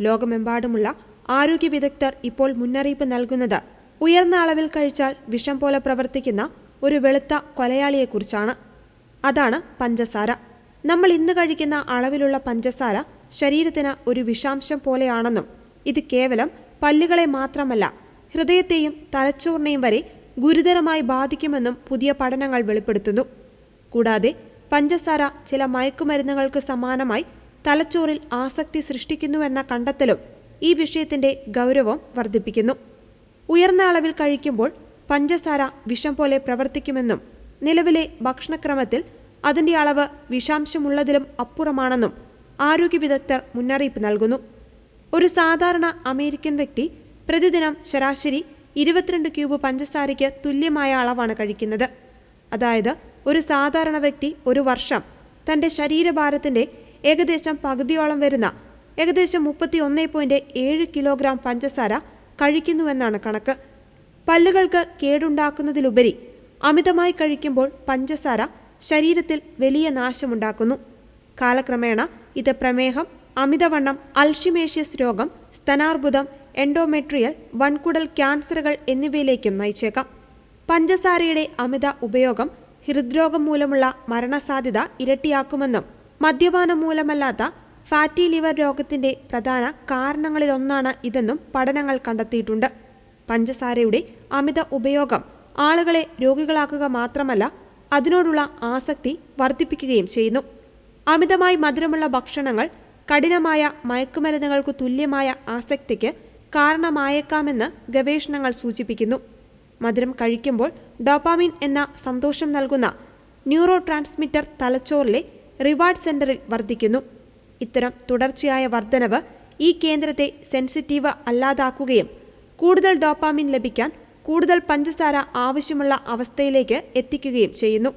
ലോകമെമ്പാടുമുള്ള ആരോഗ്യ വിദഗ്ധർ ഇപ്പോൾ മുന്നറിയിപ്പ് നൽകുന്നത് ഉയർന്ന അളവിൽ കഴിച്ചാൽ വിഷം പോലെ പ്രവർത്തിക്കുന്ന ഒരു വെളുത്ത കൊലയാളിയെക്കുറിച്ചാണ്. അതാണ് പഞ്ചസാര. നമ്മൾ ഇന്ന് കഴിക്കുന്ന അളവിലുള്ള പഞ്ചസാര ശരീരത്തിന് ഒരു വിഷാംശം പോലെയാണെന്നും ഇത് കേവലം പല്ലുകളെ മാത്രമല്ല ഹൃദയത്തെയും തലച്ചോറിനെയും വരെ ഗുരുതരമായി ബാധിക്കുമെന്നും പുതിയ പഠനങ്ങൾ വെളിപ്പെടുത്തുന്നു. കൂടാതെ പഞ്ചസാര ചില മയക്കുമരുന്നുകൾക്ക് സമാനമായി തലച്ചോറിൽ ആസക്തി സൃഷ്ടിക്കുന്നുവെന്ന കണ്ടെത്തലും ഈ വിഷയത്തിന്റെ ഗൗരവം വർദ്ധിപ്പിക്കുന്നു. ഉയർന്ന അളവിൽ കഴിക്കുമ്പോൾ പഞ്ചസാര വിഷം പോലെ പ്രവർത്തിക്കുമെന്നും നിലവിലെ ഭക്ഷണക്രമത്തിൽ അതിന്റെ അളവ് വിഷാംശമുള്ളതിലും അപ്പുറമാണെന്നും ആരോഗ്യ വിദഗ്ധർ മുന്നറിയിപ്പ് നൽകുന്നു. ഒരു സാധാരണ അമേരിക്കൻ വ്യക്തി പ്രതിദിനം ശരാശരി 22 ക്യൂബ് പഞ്ചസാരയ്ക്ക് തുല്യമായ അളവാണ് കഴിക്കുന്നത്. അതായത് ഒരു സാധാരണ വ്യക്തി ഒരു വർഷം തന്റെ ശരീരഭാരത്തിന്റെ ഏകദേശം പകുതിയോളം വരുന്ന ഏകദേശം 31.7 കിലോഗ്രാം പഞ്ചസാര കഴിക്കുന്നുവെന്നാണ് കണക്ക്. പല്ലുകൾക്ക് കേടുണ്ടാക്കുന്നതിലുപരി അമിതമായി കഴിക്കുമ്പോൾ പഞ്ചസാര ശരീരത്തിൽ വലിയ നാശമുണ്ടാക്കുന്നു. കാലക്രമേണ ഇത് പ്രമേഹം, അമിതവണ്ണം, അൾഷിമേഷ്യസ് രോഗം, സ്തനാർബുദം, എൻഡോമെട്രിയൽ, വൻകുടൽ ക്യാൻസറുകൾ എന്നിവയിലേക്കും നയിച്ചേക്കാം. പഞ്ചസാരയുടെ അമിത ഉപയോഗം ഹൃദ്രോഗം മൂലമുള്ള മരണസാധ്യത ഇരട്ടിയാക്കുമെന്നും മദ്യപാനം മൂലമല്ലാത്ത ഫാറ്റി ലിവർ രോഗത്തിന്റെ പ്രധാന കാരണങ്ങളിലൊന്നാണ് ഇതെന്നും പഠനങ്ങൾ കണ്ടെത്തിയിട്ടുണ്ട്. പഞ്ചസാരയുടെ അമിത ഉപയോഗം ആളുകളെ രോഗികളാക്കുക മാത്രമല്ല അതിനോടുള്ള ആസക്തി വർദ്ധിപ്പിക്കുകയും ചെയ്യുന്നു. അമിതമായി മധുരമുള്ള ഭക്ഷണങ്ങൾ കഠിനമായ മയക്കുമരുന്നുകൾക്ക് തുല്യമായ ആസക്തിക്ക് കാരണമായേക്കാമെന്ന് ഗവേഷണങ്ങൾ സൂചിപ്പിക്കുന്നു. മധുരം കഴിക്കുമ്പോൾ ഡോപാമിൻ എന്ന സന്തോഷം നൽകുന്ന ന്യൂറോ ട്രാൻസ്മിറ്റർ തലച്ചോറിലെ റിവാർഡ് സെന്ററിൽ വർദ്ധിക്കുന്നു. ഇത്തരം തുടർച്ചയായ വർധനവ് ഈ കേന്ദ്രത്തെ സെൻസിറ്റീവ് അല്ലാതാക്കുകയും കൂടുതൽ ഡോപാമിൻ ലഭിക്കാൻ കൂടുതൽ പഞ്ചസാര ആവശ്യമുള്ള അവസ്ഥയിലേക്ക് എത്തിക്കുകയും ചെയ്യുന്നു.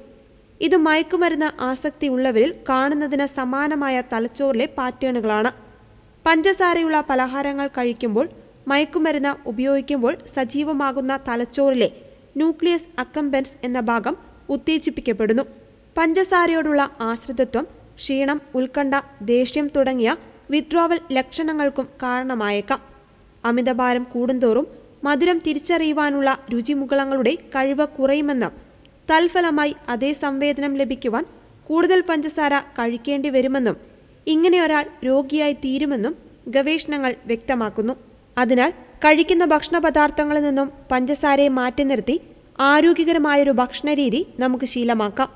ഇത് മയക്കുമരുന്ന് ആസക്തി ഉള്ളവരിൽ കാണുന്നതിന് സമാനമായ തലച്ചോറിലെ പാറ്റേണുകളാണ്. പഞ്ചസാരയുള്ള പലഹാരങ്ങൾ കഴിക്കുമ്പോൾ മയക്കുമരുന്ന് ഉപയോഗിക്കുമ്പോൾ സജീവമാകുന്ന തലച്ചോറിലെ ന്യൂക്ലിയസ് അക്കംബൻസ് എന്ന ഭാഗം ഉത്തേജിപ്പിക്കപ്പെടുന്നു. പഞ്ചസാരയോടുള്ള ആശ്രിതത്വം ക്ഷീണം, ഉത്കണ്ഠ, ദേഷ്യം തുടങ്ങിയ വിത്ഡ്രോവൽ ലക്ഷണങ്ങൾക്കും കാരണമായേക്കാം. അമിതഭാരം കൂടുന്തോറും മധുരം തിരിച്ചറിയുവാനുള്ള രുചിമുകളങ്ങളുടെ കഴിവ് കുറയുമെന്നും തൽഫലമായി അതേ സംവേദനം ലഭിക്കുവാൻ കൂടുതൽ പഞ്ചസാര കഴിക്കേണ്ടി വരുമെന്നും ഇങ്ങനെ ഒരാൾ രോഗിയായി തീരുമെന്നും ഗവേഷണങ്ങൾ വ്യക്തമാക്കുന്നു. അതിനാൽ കഴിക്കുന്ന ഭക്ഷണ പദാർത്ഥങ്ങളിൽ നിന്നും പഞ്ചസാരയെ മാറ്റി നിർത്തി ആരോഗ്യകരമായൊരു ഭക്ഷണരീതി നമുക്ക് ശീലമാക്കാം.